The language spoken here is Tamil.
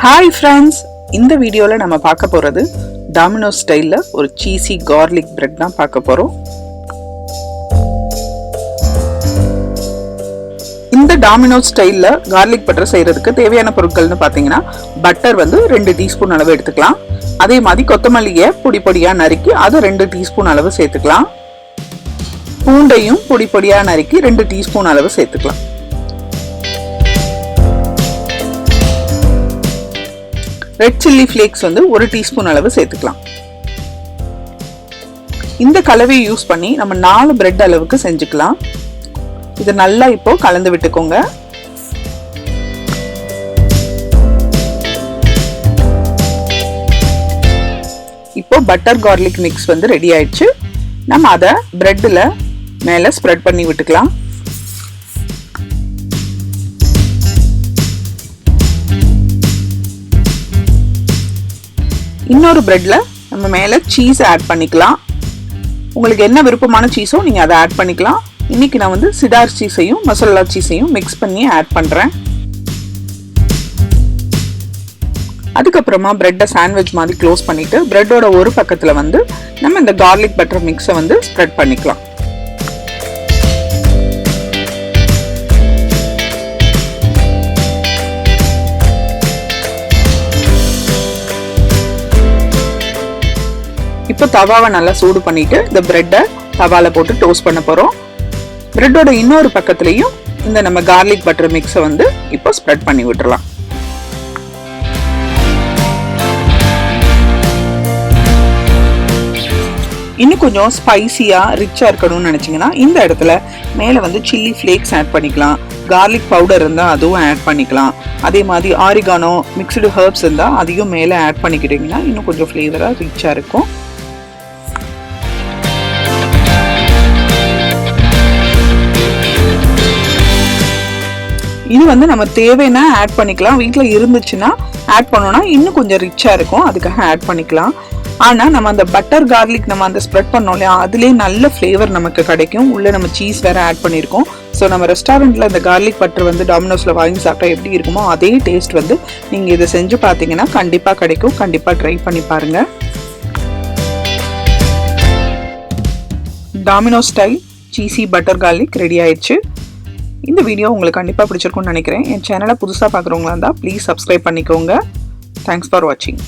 ஹாய் ஃப்ரெண்ட்ஸ், இந்த வீடியோவில் நம்ம பார்க்க போகிறது டாமினோ ஸ்டைலில் ஒரு சீஸி கார்லிக் பிரெட் தான் பார்க்க போகிறோம். இந்த டாமினோ ஸ்டைலில் கார்லிக் பட்டர் செய்கிறதுக்கு தேவையான பொருட்கள்னு பார்த்தீங்கன்னா, பட்டர் வந்து 2 டீஸ்பூன் அளவு எடுத்துக்கலாம். அதே மாதிரி கொத்தமல்லியை பொடி பொடியாக நறுக்கி அதை 2 டீஸ்பூன் அளவு சேர்த்துக்கலாம். பூண்டையும் பொடி பொடியாக நறுக்கி 2 டீஸ்பூன் அளவு சேர்த்துக்கலாம். ரெட் சில்லி ஃப்ளேக்ஸ் வந்து 1 டீஸ்பூன் அளவு சேர்த்துக்கலாம். இந்த கலவையை யூஸ் பண்ணி நம்ம 4 பிரெட் அளவுக்கு செஞ்சுக்கலாம். இது நல்லா இப்போ கலந்து விட்டுக்கோங்க. இப்போ பட்டர் கார்லிக் மிக்ஸ் வந்து ரெடி ஆயிடுச்சு. நம்ம அதை பிரெட்டில் மேலே ஸ்ப்ரெட் பண்ணி விட்டுக்கலாம். இன்னொரு பிரெட்ல நம்ம மேலே சீஸ் ஆட் பண்ணிக்கலாம். உங்களுக்கு என்ன விருப்பமான சீஸோ நீங்கள் அதை ஆட் பண்ணிக்கலாம். இன்னைக்கு நான் வந்து சிடார் சீஸையும் மசாலா சீஸையும் மிக்ஸ் பண்ணி ஆட் பண்ணுறேன். அதுக்கப்புறமா பிரெட்டை சாண்ட்விச் மாதிரி க்ளோஸ் பண்ணிட்டு பிரெட்டோட ஒரு பக்கத்தில் வந்து நம்ம இந்த கார்லிக் பட்டர் மிக்ஸை வந்து ஸ்ப்ரெட் பண்ணிக்கலாம். இப்போ தவாவை நல்லா சூடு பண்ணிட்டு இந்த பிரெட்டை தவால போட்டு டோஸ்ட் பண்ண போறோம். பிரெட்டோட இன்னொரு பக்கத்துலயும் இந்த நம்ம கார்லிக் பட்டர் மிக்ஸை வந்து இப்போ ஸ்ப்ரெட் பண்ணி விட்டுறலாம். இன்னும் கொஞ்சம் ஸ்பைசியா ரிச்சா இருக்கணும்னு நினைச்சீங்கன்னா இந்த இடத்துல மேல வந்து சில்லி ஃபிளேக்ஸ் ஆட் பண்ணிக்கலாம். கார்லிக் பவுடர் இருந்தா அதுவும் ஆட் பண்ணிக்கலாம். அதே மாதிரி ஆரிகானோ மிக்ஸ்டு ஹெர்ப்ஸ் இருந்தா அதையும் மேல ஆட் பண்ணிக்கிட்டீங்கன்னா இன்னும் கொஞ்சம் ஃபிளேவரா ரிச்சா இருக்கும். இது வந்து நம்ம தேவைன்னா ஆட் பண்ணிக்கலாம். வீட்டில் இருந்துச்சுன்னா ஆட் பண்ணோம்னா இன்னும் கொஞ்சம் ரிச்சா இருக்கும், அதுக்காக ஆட் பண்ணிக்கலாம். ஆனால் நம்ம அந்த பட்டர் கார்லிக் நம்ம அந்த ஸ்ப்ரெட் பண்ணோம் இல்லையா, அதுலேயே நல்ல ஃப்ளேவர் நமக்கு கிடைக்கும். உள்ளே நம்ம சீஸ் வேற ஆட் பண்ணியிருக்கோம். ஸோ நம்ம ரெஸ்டாரண்ட்டில் இந்த கார்லிக் பட்டர் வந்து டாமினோஸில் வாங்கி சாப்பிட்டா எப்படி இருக்குமோ அதே டேஸ்ட் வந்து நீங்கள் இதை செஞ்சு பார்த்தீங்கன்னா கண்டிப்பாக கிடைக்கும். கண்டிப்பாக ட்ரை பண்ணி பாருங்கள். Domino style cheesy butter garlic ready ஆயிடுச்சு. இந்த வீடியோ உங்களுக்கு கண்டிப்பாக பிடிச்சிருக்கும்னு நினைக்கிறேன். என் சேனலை புதுசாக பார்க்குறவங்களா இருந்தால் ப்ளீஸ் சப்ஸ்கிரைப் பண்ணிக்கோங்க. தேங்க்ஸ் ஃபார் வாட்சிங்.